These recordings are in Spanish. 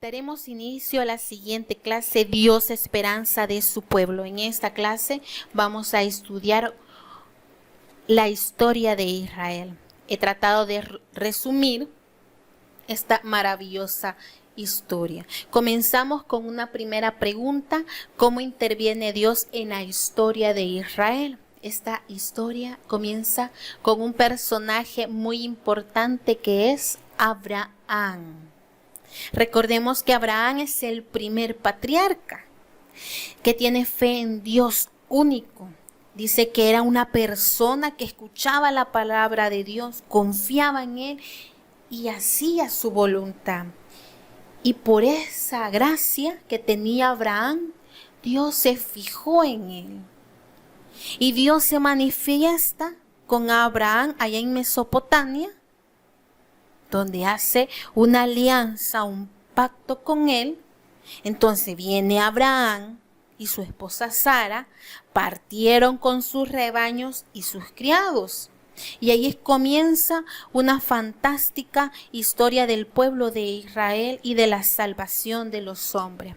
Daremos inicio a la siguiente clase, Dios esperanza de su pueblo. En esta clase vamos a estudiar la historia de Israel. He tratado de resumir esta maravillosa historia. Comenzamos con una primera pregunta: ¿cómo interviene Dios en la historia de Israel? Esta historia comienza con un personaje muy importante que es Abraham. Recordemos que Abraham es el primer patriarca que tiene fe en Dios único. Dice que era una persona que escuchaba la palabra de Dios, confiaba en Él y hacía su voluntad. Y por esa gracia que tenía Abraham, Dios se fijó en él. Y Dios se manifiesta con Abraham allá en Mesopotamia, donde hace una alianza, un pacto con él. Entonces viene Abraham y su esposa Sara, partieron con sus rebaños y sus criados. Y ahí comienza una fantástica historia del pueblo de Israel y de la salvación de los hombres.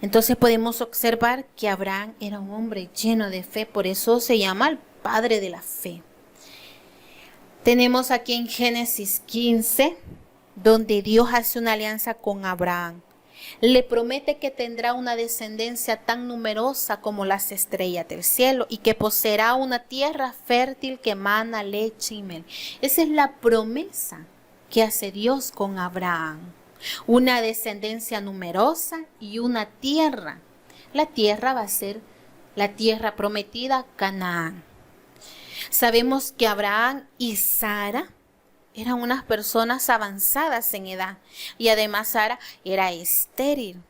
Entonces podemos observar que Abraham era un hombre lleno de fe, por eso se llama el padre de la fe. Tenemos aquí en Génesis 15, donde Dios hace una alianza con Abraham. Le promete que tendrá una descendencia tan numerosa como las estrellas del cielo y que poseerá una tierra fértil que emana leche y miel. Esa es la promesa que hace Dios con Abraham. Una descendencia numerosa y una tierra. La tierra va a ser la tierra prometida, Canaán. Sabemos que Abraham y Sara eran unas personas avanzadas en edad y además Sara era estéril.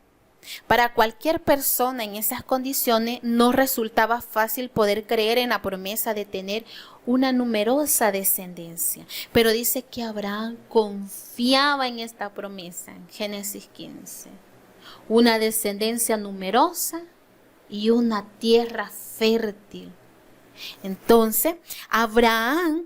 Para cualquier persona en esas condiciones no resultaba fácil poder creer en la promesa de tener una numerosa descendencia. Pero dice que Abraham confiaba en esta promesa en Génesis 15. Una descendencia numerosa y una tierra fértil. Entonces, Abraham,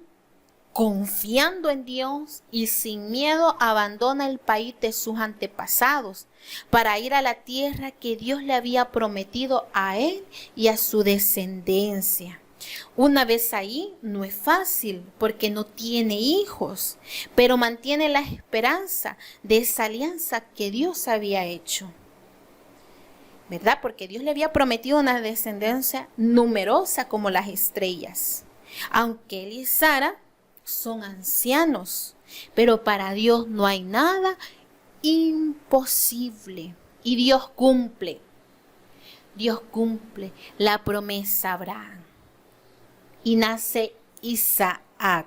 confiando en Dios y sin miedo, abandona el país de sus antepasados para ir a la tierra que Dios le había prometido a él y a su descendencia. Una vez ahí no es fácil porque no tiene hijos, pero mantiene la esperanza de esa alianza que Dios había hecho. ¿Verdad? Porque Dios le había prometido una descendencia numerosa como las estrellas. Aunque él y Sara son ancianos, pero para Dios no hay nada imposible. Y Dios cumple la promesa a Abraham. Y nace Isaac.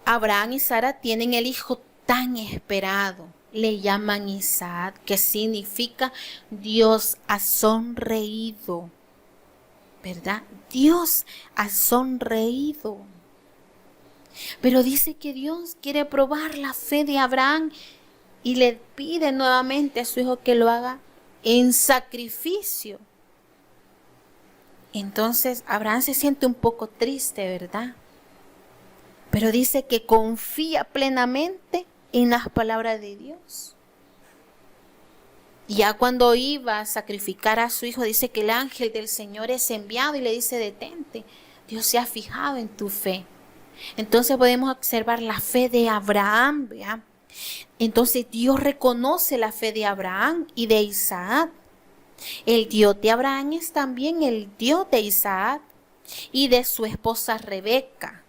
Abraham y Sara tienen el hijo tan esperado. Le llaman Isaac, que significa Dios ha sonreído. ¿Verdad? Dios ha sonreído. Pero dice que Dios quiere probar la fe de Abraham y le pide nuevamente a su hijo que lo haga en sacrificio. Entonces Abraham se siente un poco triste, ¿verdad? Pero dice que confía plenamente en las palabras de Dios. Y ya cuando iba a sacrificar a su hijo, dice que el ángel del Señor es enviado y le dice: detente, Dios se ha fijado en tu fe. Entonces podemos observar la fe de Abraham, ¿verdad? Entonces Dios reconoce la fe de Abraham y de Isaac. El Dios de Abraham es también el Dios de Isaac y de su esposa Rebeca.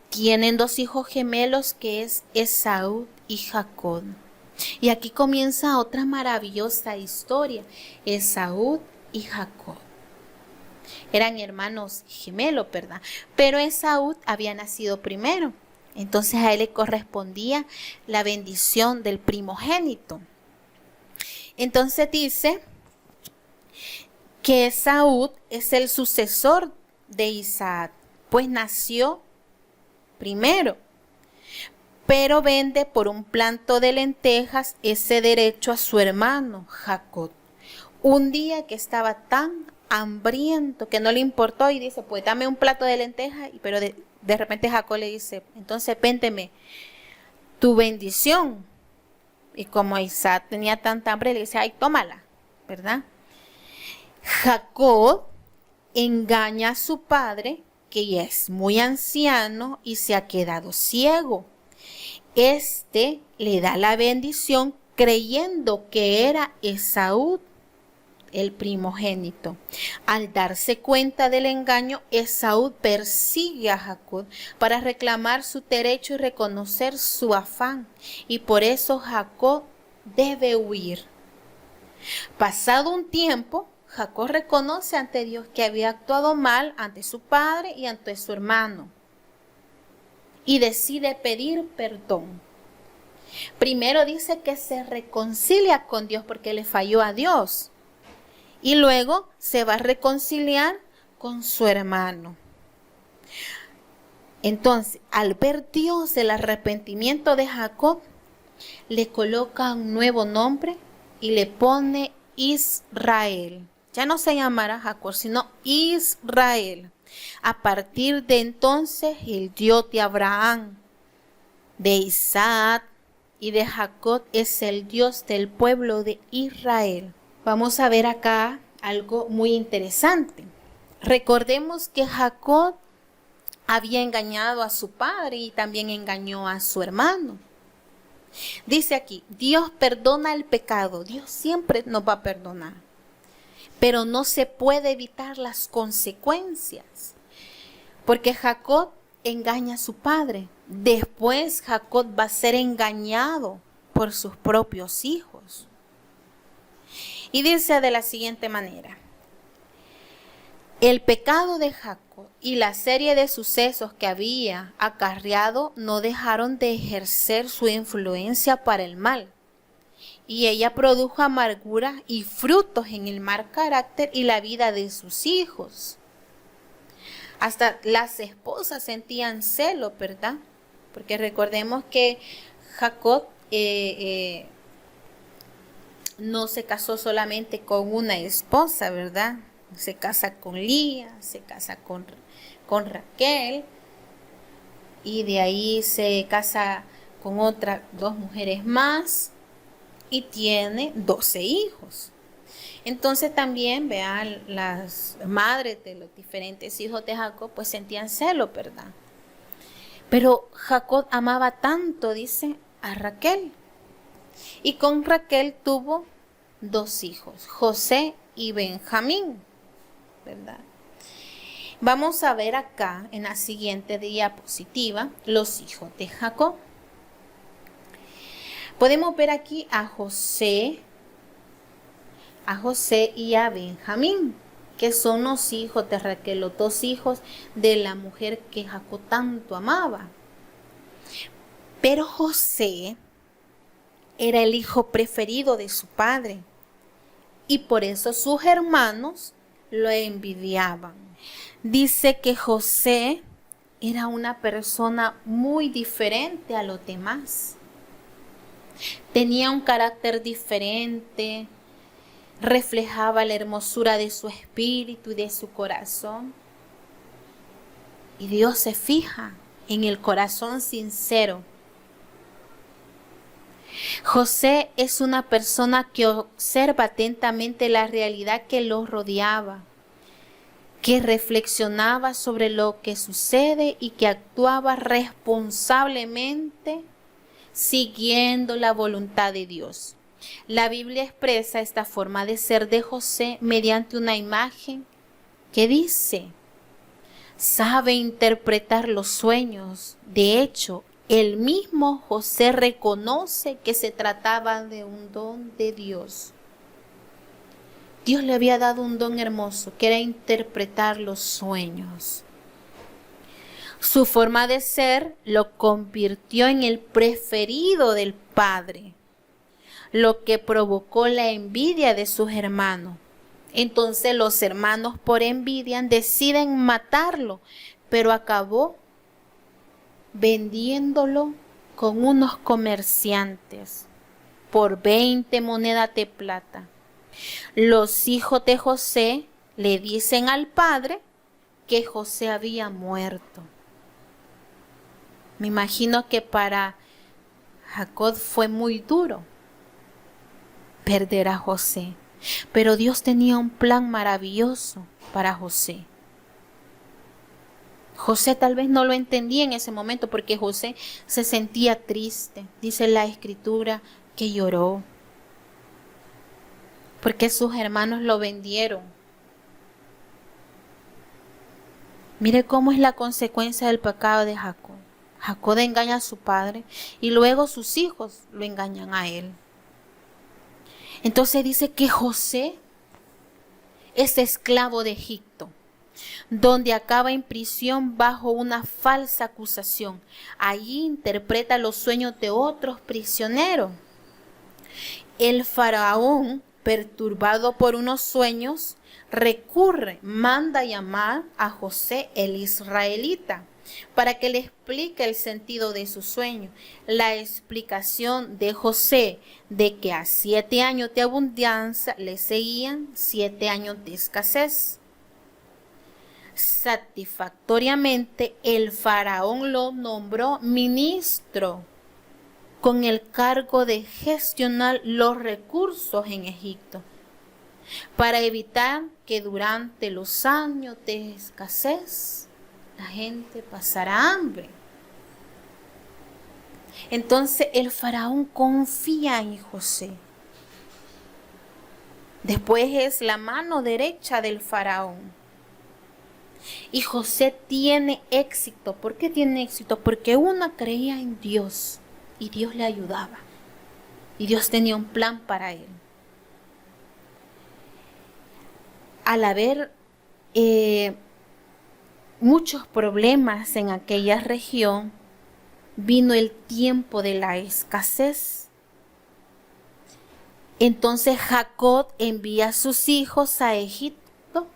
Tienen dos hijos gemelos que es Esaú y Jacob. Y aquí comienza otra maravillosa historia. Esaú y Jacob eran hermanos gemelos, ¿verdad? Pero Esaú había nacido primero. Entonces a él le correspondía la bendición del primogénito. Entonces dice que Esaú es el sucesor de Isaac, pues nació primero, pero vende por un planto de lentejas ese derecho a su hermano Jacob. Un día que estaba tan hambriento que no le importó y dice: pues dame un plato de lentejas, pero de repente Jacob le dice: entonces véndeme tu bendición. Y como Isaac tenía tanta hambre, le dice, ay, tómala, ¿verdad? Jacob engaña a su padre, que ya es muy anciano y se ha quedado ciego. Este le da la bendición creyendo que era Esaú, el primogénito. Al darse cuenta del engaño, Esaú persigue a Jacob para reclamar su derecho y reconocer su afán. Y por eso Jacob debe huir. Pasado un tiempo, Jacob reconoce ante Dios que había actuado mal ante su padre y ante su hermano. Y decide pedir perdón. Primero dice que se reconcilia con Dios porque le falló a Dios. Y luego se va a reconciliar con su hermano. Entonces, al ver Dios el arrepentimiento de Jacob, le coloca un nuevo nombre y le pone Israel. Ya no se llamará Jacob, sino Israel. A partir de entonces, el Dios de Abraham, de Isaac y de Jacob es el Dios del pueblo de Israel. Vamos a ver acá algo muy interesante. Recordemos que Jacob había engañado a su padre y también engañó a su hermano. Dice aquí, Dios perdona el pecado. Dios siempre nos va a perdonar. Pero no se puede evitar las consecuencias. Porque Jacob engaña a su padre. Después Jacob va a ser engañado por sus propios hijos. Y dice de la siguiente manera. El pecado de Jacob y la serie de sucesos que había acarreado no dejaron de ejercer su influencia para el mal. Y ella produjo amargura y frutos en el mal carácter y la vida de sus hijos. Hasta las esposas sentían celo, ¿verdad? Porque recordemos que Jacob no se casó solamente con una esposa, ¿verdad? Se casa con Lía, se casa con Raquel y de ahí se casa con otras 2 mujeres más y tiene 12 hijos. Entonces también, vean, las madres de los diferentes hijos de Jacob pues sentían celo, ¿verdad? Pero Jacob amaba tanto, dice, a Raquel. Y con Raquel tuvo 2 hijos, José y Benjamín, ¿verdad? Vamos a ver acá en la siguiente diapositiva los hijos de Jacob. Podemos ver aquí a José y a Benjamín, que son los hijos de Raquel, los 2 hijos de la mujer que Jacob tanto amaba. Pero José era el hijo preferido de su padre y por eso sus hermanos lo envidiaban. Dice que José era una persona muy diferente a los demás. Tenía un carácter diferente, reflejaba la hermosura de su espíritu y de su corazón. Y Dios se fija en el corazón sincero. José es una persona que observa atentamente la realidad que lo rodeaba, que reflexionaba sobre lo que sucede y que actuaba responsablemente siguiendo la voluntad de Dios. La Biblia expresa esta forma de ser de José mediante una imagen que dice, sabe interpretar los sueños. De hecho, el mismo José reconoce que se trataba de un don de Dios. Dios le había dado un don hermoso, que era interpretar los sueños. Su forma de ser lo convirtió en el preferido del Padre, lo que provocó la envidia de sus hermanos. Entonces los hermanos por envidia deciden matarlo, pero acabó vendiéndolo con unos comerciantes por 20 monedas de plata. Los hijos de José le dicen al padre que José había muerto. Me imagino que para Jacob fue muy duro, perder a José. Pero Dios tenía un plan maravilloso para José. José tal vez no lo entendía en ese momento porque José se sentía triste. Dice la Escritura que lloró porque sus hermanos lo vendieron. Mire cómo es la consecuencia del pecado de Jacob. Jacob engaña a su padre y luego sus hijos lo engañan a él. Entonces dice que José es esclavo de Egipto, donde acaba en prisión bajo una falsa acusación. Allí interpreta los sueños de otros prisioneros. El faraón, perturbado por unos sueños, manda llamar a José el israelita para que le explique el sentido de su sueño. La explicación de José de que a 7 años de abundancia le seguían 7 años de escasez. Satisfactoriamente el faraón lo nombró ministro con el cargo de gestionar los recursos en Egipto, para evitar que durante los años de escasez la gente pasara hambre. Entonces el faraón confía en José. Después es la mano derecha del faraón. Y José tiene éxito. ¿Por qué tiene éxito? Porque uno creía en Dios y Dios le ayudaba. Y Dios tenía un plan para él. Al haber muchos problemas en aquella región, vino el tiempo de la escasez. Entonces Jacob envía a sus hijos a Egipto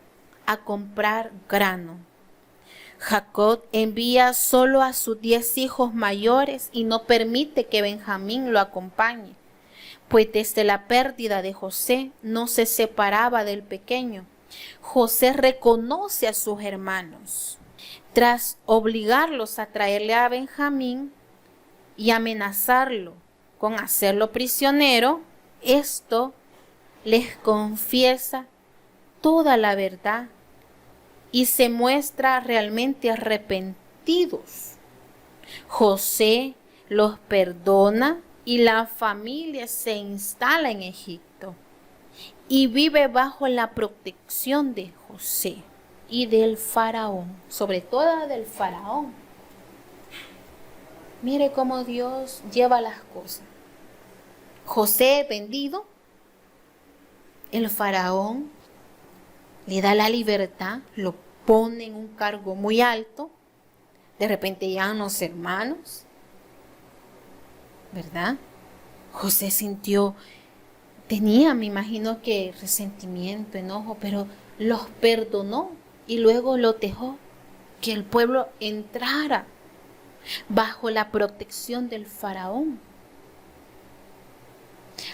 a comprar grano. Jacob envía solo a sus 10 hijos mayores y no permite que Benjamín lo acompañe, pues desde la pérdida de José no se separaba del pequeño. José reconoce a sus hermanos. Tras obligarlos a traerle a Benjamín y amenazarlo con hacerlo prisionero, esto les confiesa toda la verdad y se muestra realmente arrepentidos. José los perdona y la familia se instala en Egipto y vive bajo la protección de José y del faraón, sobre todo del faraón. Mire cómo Dios lleva las cosas. José vendido, el faraón le da la libertad, lo pone en un cargo muy alto, de repente llegan los hermanos, ¿verdad? José tenía, me imagino que resentimiento, enojo, pero los perdonó y luego lo dejó que el pueblo entrara bajo la protección del faraón.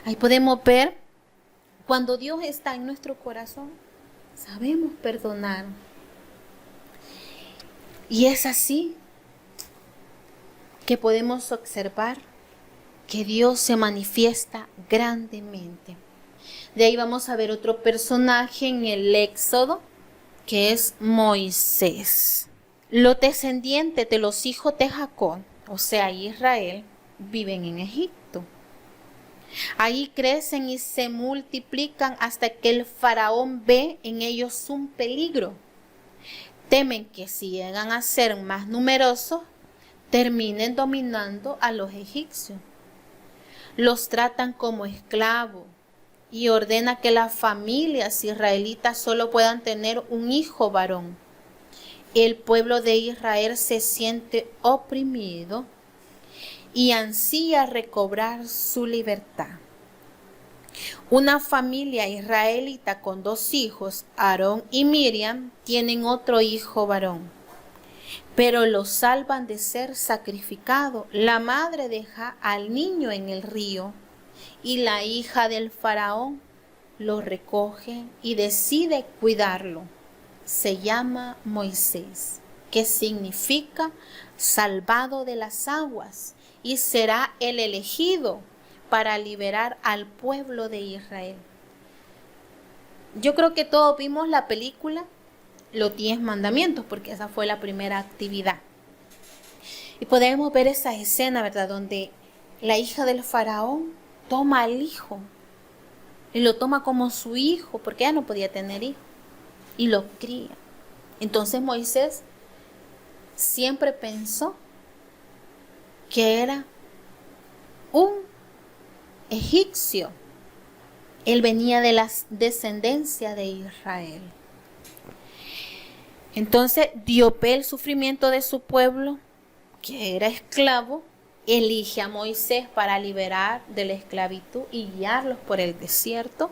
Ahí podemos ver cuando Dios está en nuestro corazón, sabemos perdonar. Y es así que podemos observar que Dios se manifiesta grandemente. De ahí vamos a ver otro personaje en el Éxodo, que es Moisés. Los descendientes de los hijos de Jacob, o sea, Israel, viven en Egipto. Ahí crecen y se multiplican hasta que el faraón ve en ellos un peligro. Temen que si llegan a ser más numerosos, terminen dominando a los egipcios. Los tratan como esclavos y ordena que las familias israelitas solo puedan tener un hijo varón. El pueblo de Israel se siente oprimido y ansía recobrar su libertad. Una familia israelita con 2 hijos, Aarón y Miriam, tienen otro hijo varón, pero lo salvan de ser sacrificado. La madre deja al niño en el río y la hija del faraón lo recoge y decide cuidarlo. Se llama Moisés, que significa salvado de las aguas, y será el elegido para liberar al pueblo de Israel. Yo creo que todos vimos la película Los 10 Mandamientos, porque esa fue la primera actividad. Y podemos ver esa escena, ¿verdad?, donde la hija del faraón toma al hijo y lo toma como su hijo, porque ella no podía tener hijo, y lo cría. Entonces Moisés siempre pensó que era un egipcio. Él venía de la descendencia de Israel. Entonces dio pe el sufrimiento de su pueblo, que era esclavo, elige a Moisés para liberar de la esclavitud y guiarlos por el desierto.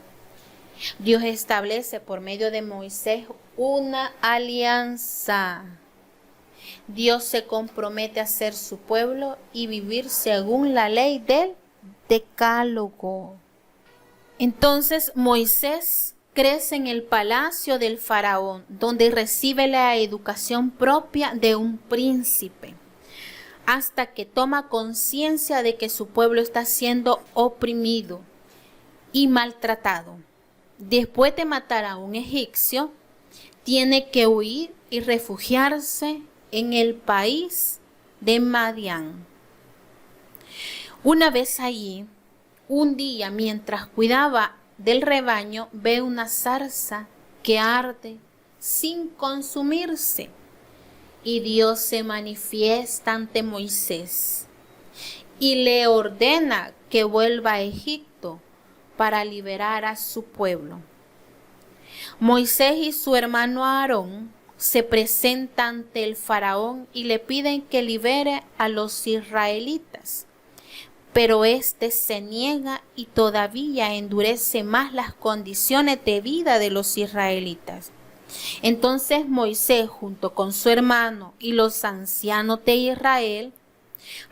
Dios establece por medio de Moisés una alianza. Dios se compromete a ser su pueblo y vivir según la ley del decálogo. Entonces Moisés crece en el palacio del faraón, donde recibe la educación propia de un príncipe, hasta que toma conciencia de que su pueblo está siendo oprimido y maltratado. Después de matar a un egipcio, tiene que huir y refugiarse en el país de Madián. Una vez allí, un día mientras cuidaba del rebaño, ve una zarza que arde sin consumirse. Y Dios se manifiesta ante Moisés y le ordena que vuelva a Egipto para liberar a su pueblo. Moisés y su hermano Aarón se presentan ante el faraón y le piden que libere a los israelitas. Pero éste se niega y todavía endurece más las condiciones de vida de los israelitas. Entonces Moisés, junto con su hermano y los ancianos de Israel,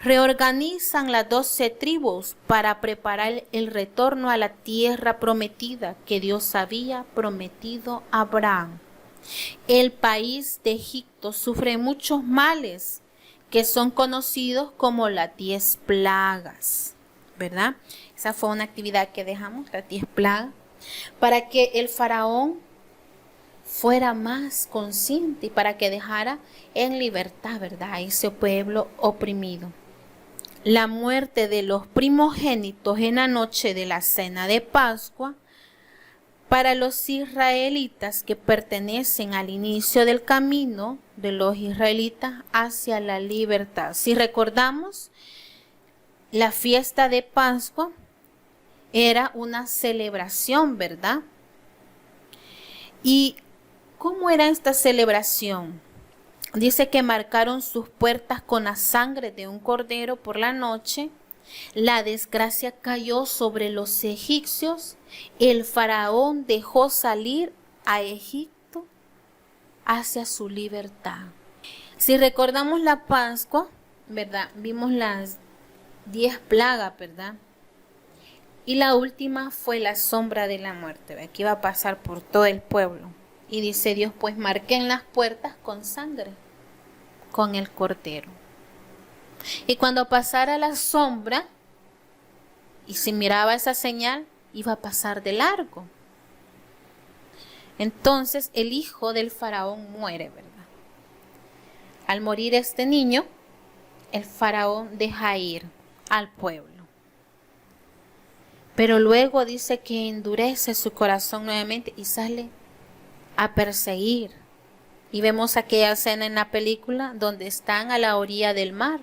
reorganizan las 12 tribus para preparar el retorno a la tierra prometida que Dios había prometido a Abraham. El país de Egipto sufre muchos males que son conocidos como las 10 plagas, ¿verdad? Esa fue una actividad que dejamos, las 10 plagas, para que el faraón fuera más consciente y para que dejara en libertad, ¿verdad?, a ese pueblo oprimido. La muerte de los primogénitos en la noche de la cena de Pascua para los israelitas que pertenecen al inicio del camino de los israelitas hacia la libertad. Si recordamos, la fiesta de Pascua era una celebración, ¿verdad? ¿Y cómo era esta celebración? Dice que marcaron sus puertas con la sangre de un cordero por la noche. La desgracia cayó sobre los egipcios. El faraón dejó salir a Egipto hacia su libertad. Si recordamos la Pascua, ¿verdad?, vimos las 10 plagas, ¿verdad? Y la última fue la sombra de la muerte, ¿verdad?, que iba a pasar por todo el pueblo. Y dice Dios, pues marquen las puertas con sangre, con el cordero. Y cuando pasara la sombra y se miraba esa señal, iba a pasar de largo. Entonces el hijo del faraón muere, ¿verdad? Al morir este niño, el faraón deja ir al pueblo. Pero luego dice que endurece su corazón nuevamente y sale a perseguir. Y vemos aquella escena en la película donde están a la orilla del mar.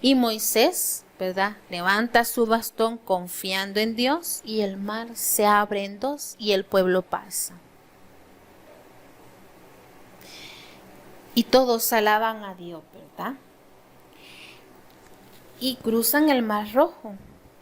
Y Moisés, ¿verdad?, levanta su bastón confiando en Dios y el mar se abre en dos y el pueblo pasa. Y todos alaban a Dios, ¿verdad? Y cruzan el mar Rojo.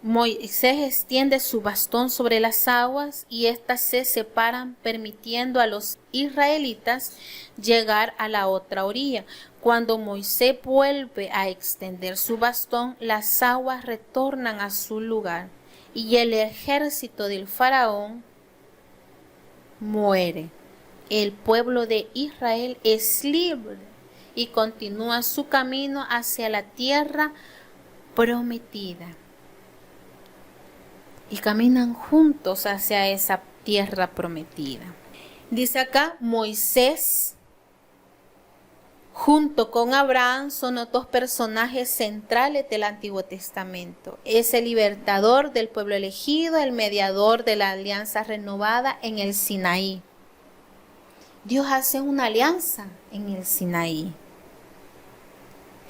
Moisés extiende su bastón sobre las aguas y éstas se separan, permitiendo a los israelitas llegar a la otra orilla. Cuando Moisés vuelve a extender su bastón, las aguas retornan a su lugar y el ejército del faraón muere. El pueblo de Israel es libre y continúa su camino hacia la tierra prometida. y caminan juntos hacia esa tierra prometida. Dice acá, Moisés junto con Abraham son los dos personajes centrales del Antiguo Testamento. Es el libertador del pueblo elegido, el mediador de la alianza renovada en el Sinaí. Dios hace una alianza en el Sinaí,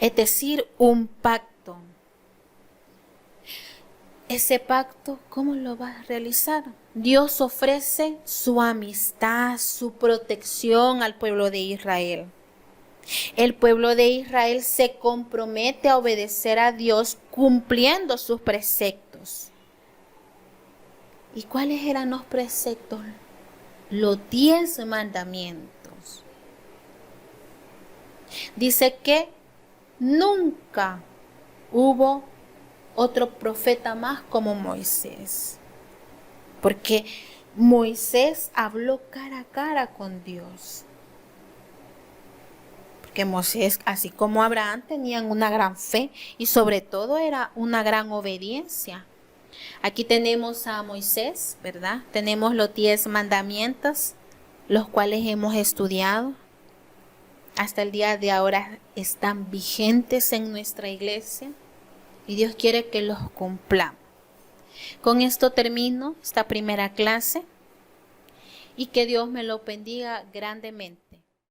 es decir, un pacto. Ese pacto, ¿cómo lo va a realizar? Dios ofrece su amistad, su protección al pueblo de Israel. El pueblo de Israel se compromete a obedecer a Dios cumpliendo sus preceptos. ¿Y cuáles eran los preceptos? Los 10 mandamientos. Dice que nunca hubo otro profeta más como Moisés, porque Moisés habló cara a cara con Dios. Porque Moisés, así como Abraham, tenían una gran fe y sobre todo era una gran obediencia. Aquí tenemos a Moisés, ¿verdad? Tenemos los 10 mandamientos, los cuales hemos estudiado. Hasta el día de ahora están vigentes en nuestra iglesia y Dios quiere que los cumplamos. Con esto termino esta primera clase y que Dios me lo bendiga grandemente.